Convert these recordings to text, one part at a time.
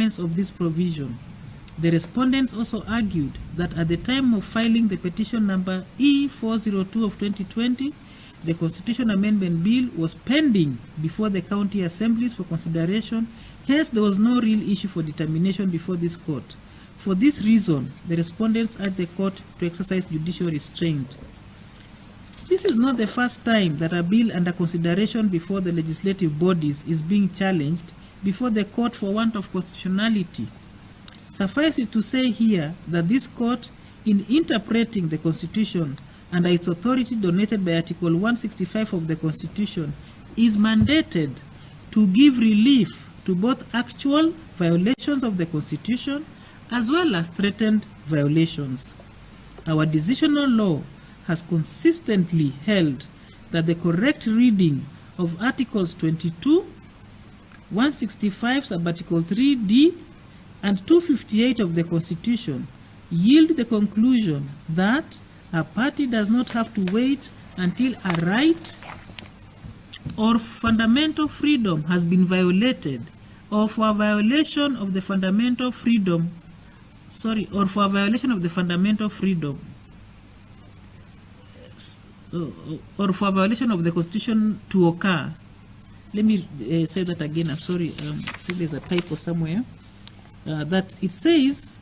requirements of this provision. The respondents also argued that at the time of filing the petition number E402 of 2020, the Constitution Amendment Bill was pending before the county assemblies for consideration. Hence, there was no real issue for determination before this court. For this reason, the respondents urged the court to exercise judicial restraint. This is not the first time that a bill under consideration before the legislative bodies is being challenged before the court for want of constitutionality. Suffice it to say here that this court, in interpreting the Constitution under its authority donated by Article 165 of the Constitution, is mandated to give relief to both actual violations of the Constitution as well as threatened violations. Our decisional law has consistently held that the correct reading of Articles 22, 165 sub-article 3d, and 258 of the Constitution yield the conclusion that a party does not have to wait until a right or fundamental freedom has been violated, or for a violation of the fundamental freedom, or for a violation of the fundamental freedom, or for a violation of the Constitution to occur. Let me say that again. I'm sorry, I think there's a typo somewhere. That it says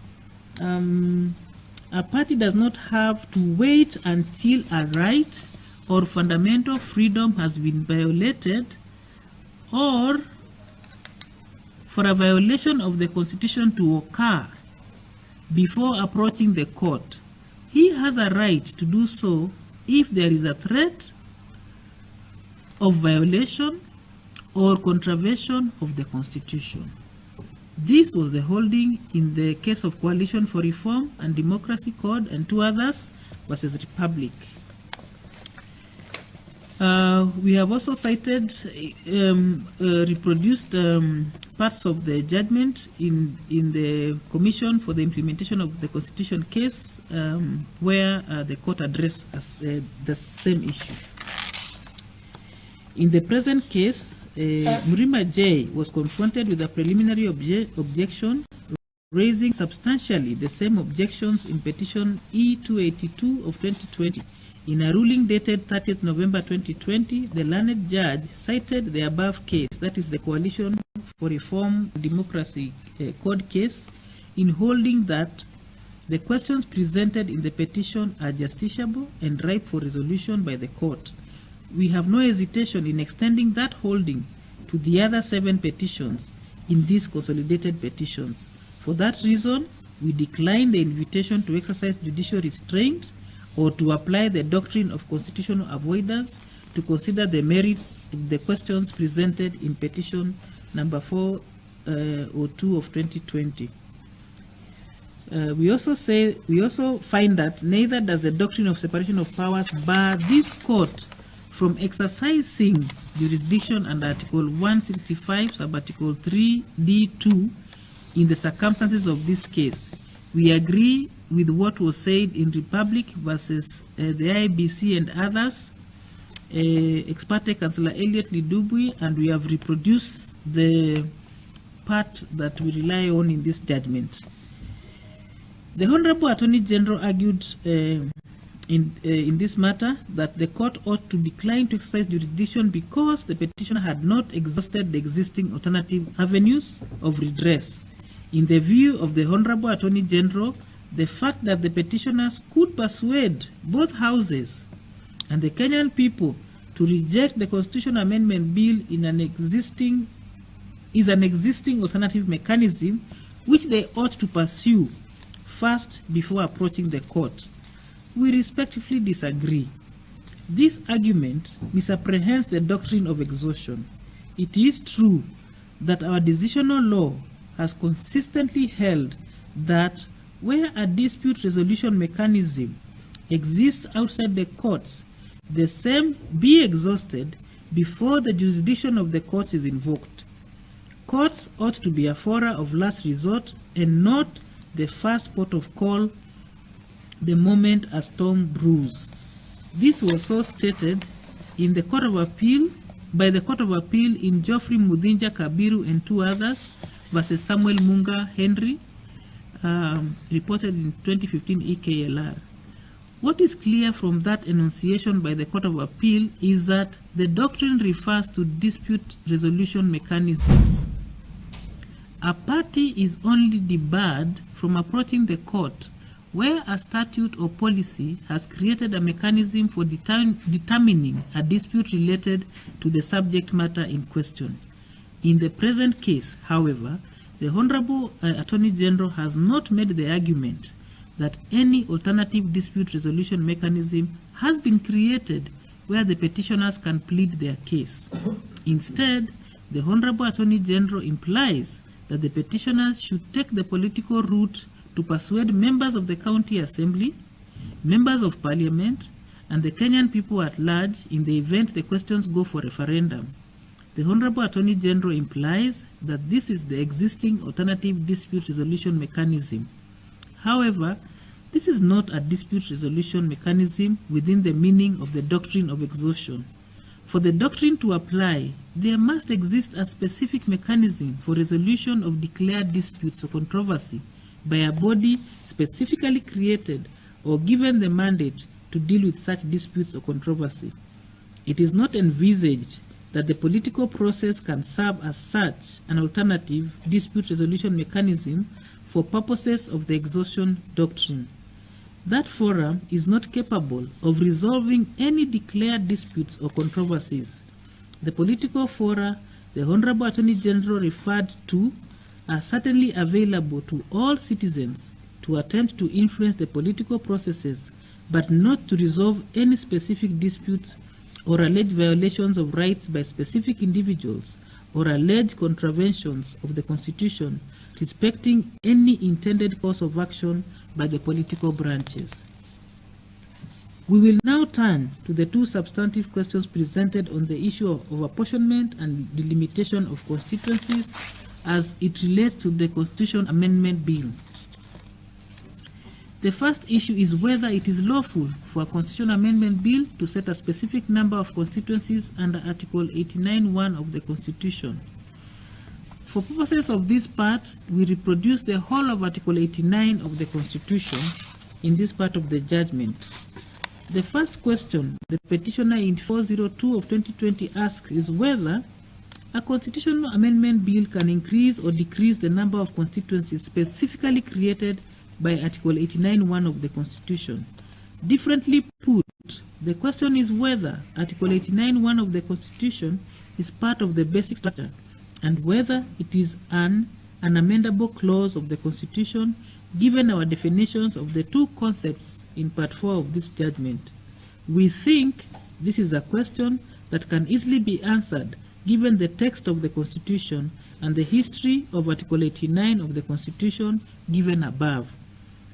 a party does not have to wait until a right or fundamental freedom has been violated, or for a violation of the Constitution to occur before approaching the court. He has a right to do so if there is a threat of violation or contravention of the Constitution. This was the holding in the case of Coalition for Reform and Democracy Code and two others versus Republic. We have also cited, reproduced parts of the judgment in the Commission for the Implementation of the Constitution case, where the court addressed the same issue. In the present case, Mrima J was confronted with a preliminary objection, raising substantially the same objections in petition E282 of 2020. In a ruling dated 30th November 2020, the learned judge cited the above case, that is the Coalition for Reform and Democracy Code case, in holding that the questions presented in the petition are justiciable and ripe for resolution by the court. We have no hesitation in extending that holding to the other 7 petitions in these consolidated petitions. For that reason, we decline the invitation to exercise judicial restraint or to apply the doctrine of constitutional avoidance to consider the merits of the questions presented in petition number 402 of 2020. We also find that neither does the doctrine of separation of powers bar this court from exercising jurisdiction under Article 165 sub-article 3d2 in the circumstances of this case. We agree with what was said in Republic versus the IBC and others, ex parte Councillor Elliot Lidubwi, and we have reproduced the part that we rely on in this judgment. The Honorable Attorney General argued in this matter that the court ought to decline to exercise jurisdiction because the petitioner had not exhausted the existing alternative avenues of redress. In the view of the Honorable Attorney General, the fact that the petitioners could persuade both houses and the Kenyan people to reject the Constitution Amendment Bill is an existing alternative mechanism which they ought to pursue first before approaching the court. We respectfully disagree. This argument misapprehends the doctrine of exhaustion. It is true that our decisional law has consistently held that where a dispute resolution mechanism exists outside the courts, the same be exhausted before the jurisdiction of the courts is invoked. Courts ought to be a fora of last resort and not the first port of call the moment a storm brews. This was so stated in the Court of Appeal by the Court of Appeal in Geoffrey Mudinja Kabiru and two others, versus Samuel Munga Henry, reported in 2015 EKLR. What is clear from that enunciation by the Court of Appeal is that the doctrine refers to dispute resolution mechanisms. A party is only debarred from approaching the court where a statute or policy has created a mechanism for determining a dispute related to the subject matter in question. In the present case, however, the Honorable Attorney General has not made the argument that any alternative dispute resolution mechanism has been created where the petitioners can plead their case. Instead, the Honorable Attorney General implies that the petitioners should take the political route to persuade members of the County Assembly, members of Parliament, and the Kenyan people at large in the event the questions go for referendum. The Honorable Attorney General implies that this is the existing alternative dispute resolution mechanism. However, this is not a dispute resolution mechanism within the meaning of the doctrine of exhaustion. For the doctrine to apply, there must exist a specific mechanism for resolution of declared disputes or controversy by a body specifically created or given the mandate to deal with such disputes or controversy. It is not envisaged that the political process can serve as such an alternative dispute resolution mechanism for purposes of the exhaustion doctrine. That forum is not capable of resolving any declared disputes or controversies. The political fora the Honorable Attorney General referred to are certainly available to all citizens to attempt to influence the political processes, but not to resolve any specific disputes or alleged violations of rights by specific individuals or alleged contraventions of the Constitution respecting any intended course of action by the political branches. We will now turn to the two substantive questions presented on the issue of apportionment and delimitation of constituencies as it relates to the Constitution Amendment Bill. The first issue is whether it is lawful for a Constitution Amendment Bill to set a specific number of constituencies under Article 89(1) of the Constitution. For purposes of this part, we reproduce the whole of Article 89 of the Constitution in this part of the judgment. The first question the petitioner in 402 of 2020 asks is whether a constitutional amendment bill can increase or decrease the number of constituencies specifically created by Article 89(1) of the Constitution. Differently put, the question is whether Article 89(1) of the Constitution is part of the basic structure and whether it is an amendable clause of the Constitution given our definitions of the two concepts in Part 4 of this judgment. We think this is a question that can easily be answered given the text of the Constitution and the history of Article 89 of the Constitution given above.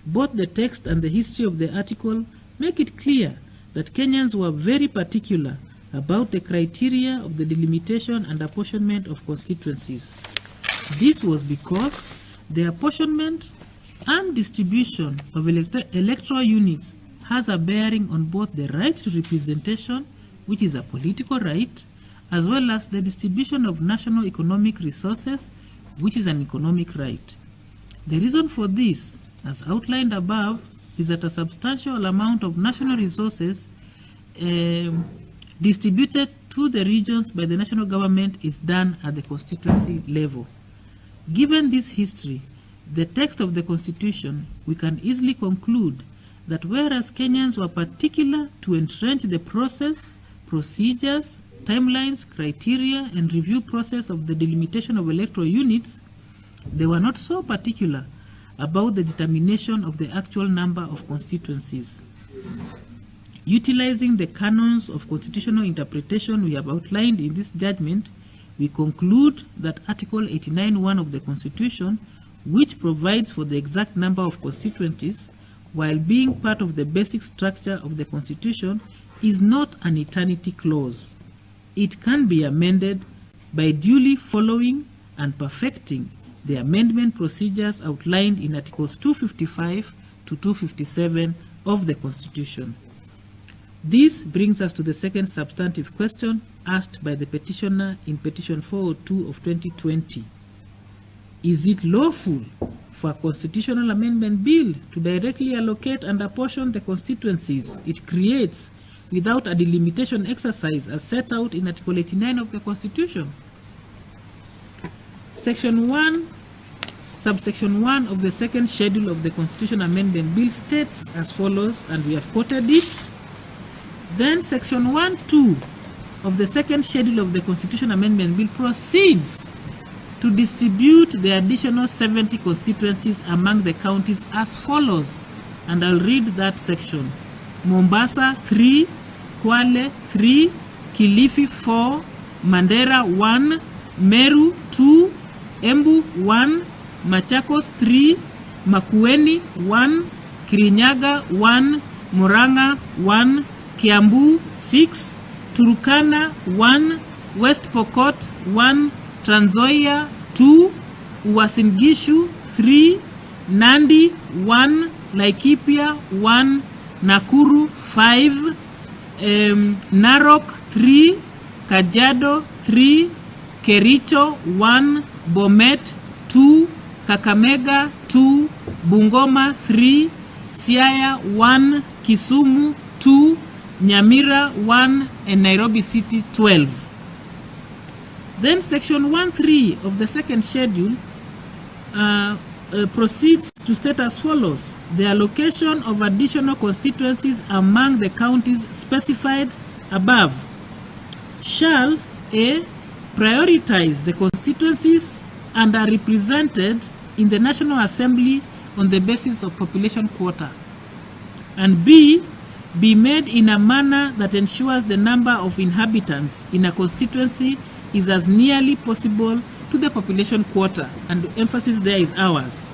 Both the text and the history of the article make it clear that Kenyans were very particular about the criteria of the delimitation and apportionment of constituencies. This was because the apportionment and distribution of electoral units has a bearing on both the right to representation, which is a political right, as well as the distribution of national economic resources, which is an economic right. The reason for this, as outlined above, is that a substantial amount of national resources distributed to the regions by the national government is done at the constituency level. Given this history, the text of the Constitution, we can easily conclude that whereas Kenyans were particular to entrench the process, procedures, timelines, criteria, and review process of the delimitation of electoral units, they were not so particular about the determination of the actual number of constituencies. Utilizing the canons of constitutional interpretation we have outlined in this judgment, we conclude that Article 89(1) of the Constitution, which provides for the exact number of constituencies, while being part of the basic structure of the Constitution, is not an eternity clause. It can be amended by duly following and perfecting the amendment procedures outlined in Articles 255 to 257 of the Constitution. This brings us to the second substantive question asked by the petitioner in Petition 402 of 2020. is it lawful for a constitutional amendment bill to directly allocate and apportion the constituencies it creates without a delimitation exercise as set out in Article 89 of the Constitution? Section 1, subsection 1 of the second schedule of the Constitution Amendment Bill states as follows, and we have quoted it. Then section 1(2) of the second schedule of the Constitution Amendment Bill proceeds to distribute the additional 70 constituencies among the counties as follows, and I'll read that section. Mombasa 3, Kwale 3, Kilifi 4, Mandera 1, Meru 2, Embu 1, Machakos 3, Makueni 1, Kirinyaga 1, Murang'a 1, Kiambu 6, Turkana 1, West Pokot 1, Trans Nzoia 2, Uasin Gishu 3, Nandi 1, Laikipia 1, Nakuru 5, Narok 3, Kajiado 3, Kericho 1, Bomet 2, Kakamega 2, Bungoma 3, Siaya 1, Kisumu 2, Nyamira 1, and Nairobi City 12. Then section 1(3) of the second schedule proceeds to state as follows: the allocation of additional constituencies among the counties specified above shall A. prioritize the constituencies and are represented in the National Assembly on the basis of population quota, and B. be made in a manner that ensures the number of inhabitants in a constituency is as nearly possible to the population quota, and the emphasis there is ours.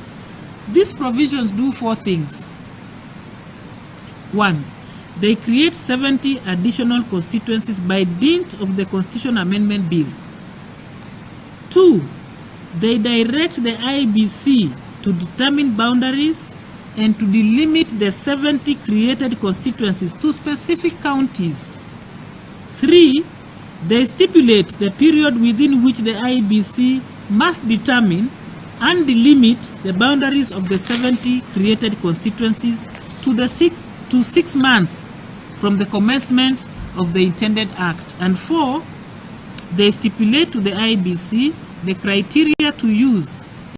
These provisions do 4 things. 1. They create 70 additional constituencies by dint of the Constitution Amendment Bill. 2. They direct the IEBC to determine boundaries and to delimit the 70 created constituencies to specific counties. 3. They stipulate the period within which the IEBC must determine and delimit the boundaries of the 70 created constituencies to 6 months from the commencement of the intended act. And 4. They stipulate to the IEBC the criteria to use